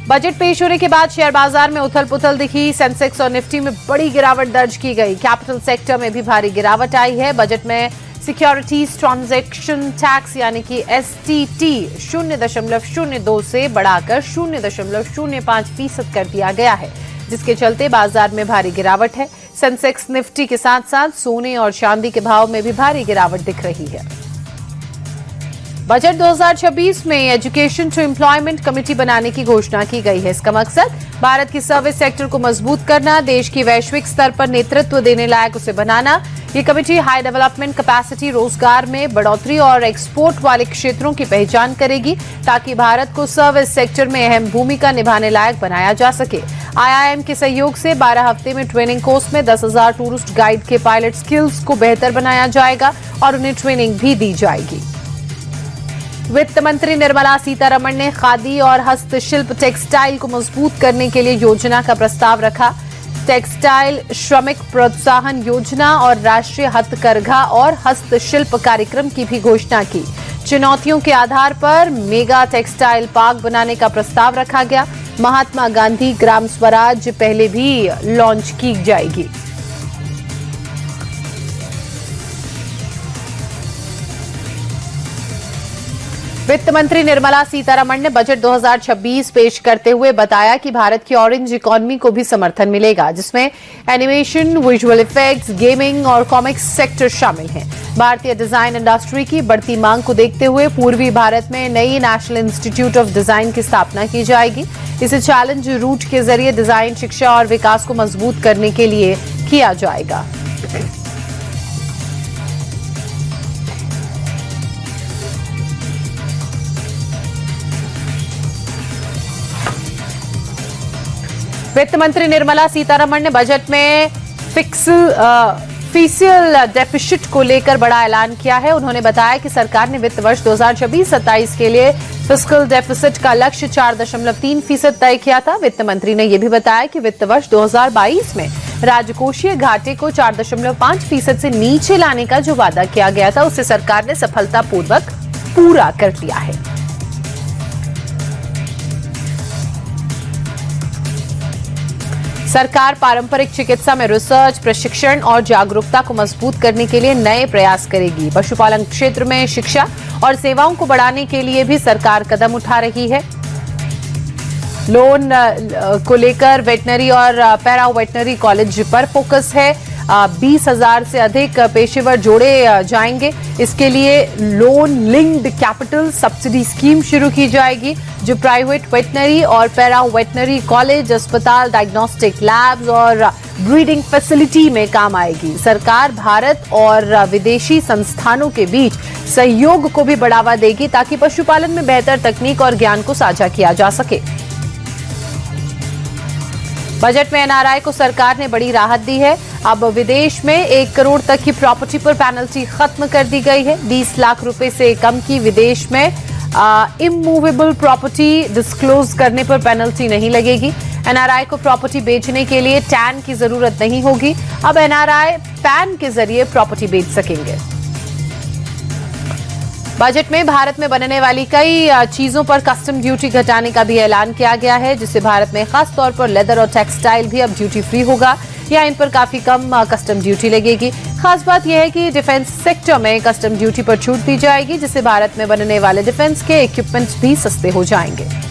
Budget पेश होने के बाद शेयर बाजार में उथल पुथल दिखी। सेंसेक्स और निफ्टी में बड़ी गिरावट दर्ज की गई। कैपिटल सेक्टर में भी भारी गिरावट आई है। बजट में सिक्योरिटीज ट्रांजैक्शन टैक्स यानी कि एसटीटी 0.02 से बढ़ाकर 0.05% कर दिया गया है, जिसके चलते बाजार में भारी गिरावट है। सेंसेक्स निफ्टी के साथ साथ सोने और चांदी के भाव में भी भारी गिरावट दिख रही है। बजट 2026 में एजुकेशन टू एम्प्लॉयमेंट कमेटी बनाने की घोषणा की गई है। इसका मकसद भारत की सर्विस सेक्टर को मजबूत करना, देश की वैश्विक स्तर पर नेतृत्व देने लायक उसे बनाना। ये कमेटी हाई डेवलपमेंट कैपेसिटी, रोजगार में बढ़ोतरी और एक्सपोर्ट वाले क्षेत्रों की पहचान करेगी, ताकि भारत को सर्विस सेक्टर में अहम भूमिका निभाने लायक बनाया जा सके। आईआईएम के सहयोग से 12 हफ्ते में ट्रेनिंग कोर्स में 10,000 टूरिस्ट गाइड के पायलट स्किल्स को बेहतर बनाया जाएगा और उन्हें ट्रेनिंग भी दी जाएगी। वित्त मंत्री निर्मला सीतारमण ने खादी और हस्तशिल्प टेक्सटाइल को मजबूत करने के लिए योजना का प्रस्ताव रखा। टेक्सटाइल श्रमिक प्रोत्साहन योजना और राष्ट्रीय हथकरघा और हस्तशिल्प कार्यक्रम की भी घोषणा की। चुनौतियों के आधार पर मेगा टेक्सटाइल पार्क बनाने का प्रस्ताव रखा गया। महात्मा गांधी ग्राम स्वराज पहले भी लॉन्च की जाएगी। वित्त मंत्री निर्मला सीतारमण ने बजट 2026 पेश करते हुए बताया कि भारत की ऑरेंज इकोनॉमी को भी समर्थन मिलेगा, जिसमें एनिमेशन, विजुअल इफेक्ट्स, गेमिंग और कॉमिक्स सेक्टर शामिल हैं। भारतीय डिजाइन इंडस्ट्री की बढ़ती मांग को देखते हुए पूर्वी भारत में नई नेशनल इंस्टीट्यूट ऑफ डिजाइन की स्थापना की जाएगी। इसे चैलेंज रूट के जरिए डिजाइन शिक्षा और विकास को मजबूत करने के लिए किया जाएगा। वित्त मंत्री निर्मला सीतारमण ने बजट में फिस्कल डेफिसिट को लेकर बड़ा ऐलान किया है। उन्होंने बताया कि सरकार ने वित्त वर्ष 2026-27 के लिए फिस्कल डेफिसिट का लक्ष्य 4.3% तय किया था। वित्त मंत्री ने यह भी बताया कि वित्त वर्ष 2022 में राजकोषीय घाटे को 4.5% से नीचे लाने का जो वादा किया गया था, उसे सरकार ने सफलतापूर्वक पूरा कर लिया है। सरकार पारंपरिक चिकित्सा में रिसर्च, प्रशिक्षण और जागरूकता को मजबूत करने के लिए नए प्रयास करेगी। पशुपालन क्षेत्र में शिक्षा और सेवाओं को बढ़ाने के लिए भी सरकार कदम उठा रही है। लोन को लेकर वेटनरी और पैरा वेटनरी कॉलेज पर फोकस है। 20,000 से अधिक पेशेवर जोड़े जाएंगे। इसके लिए loan linked capital subsidy scheme शुरू की जाएगी, जो प्राइवेट वेटनरी और पैरा वेटनरी कॉलेज, अस्पताल, डायग्नोस्टिक लैब्स और ब्रीडिंग फैसिलिटी में काम आएगी। सरकार भारत और विदेशी संस्थानों के बीच सहयोग को भी बढ़ावा देगी, ताकि पशुपालन में बेहतर तकनीक और ज्ञान को साझा किया जा सके। बजट में एनआरआई को सरकार ने बड़ी राहत दी है। अब विदेश में 1 करोड़ तक की प्रॉपर्टी पर पेनल्टी खत्म कर दी गई है। 20 लाख रुपए से कम की विदेश में इमूवेबल प्रॉपर्टी डिस्क्लोज करने पर पेनल्टी नहीं लगेगी। एनआरआई को प्रॉपर्टी बेचने के लिए टैन की जरूरत नहीं होगी। अब एनआरआई पैन के जरिए प्रॉपर्टी बेच सकेंगे। बजट में भारत में बनने वाली कई चीजों पर कस्टम ड्यूटी घटाने का भी ऐलान किया गया है, जिससे भारत में खास तौर पर लेदर और टेक्सटाइल भी अब ड्यूटी फ्री होगा या इन पर काफी कम कस्टम ड्यूटी लगेगी। खास बात यह है कि डिफेंस सेक्टर में कस्टम ड्यूटी पर छूट दी जाएगी, जिससे भारत में बनने वाले डिफेंस के इक्विपमेंट्स भी सस्ते हो जाएंगे।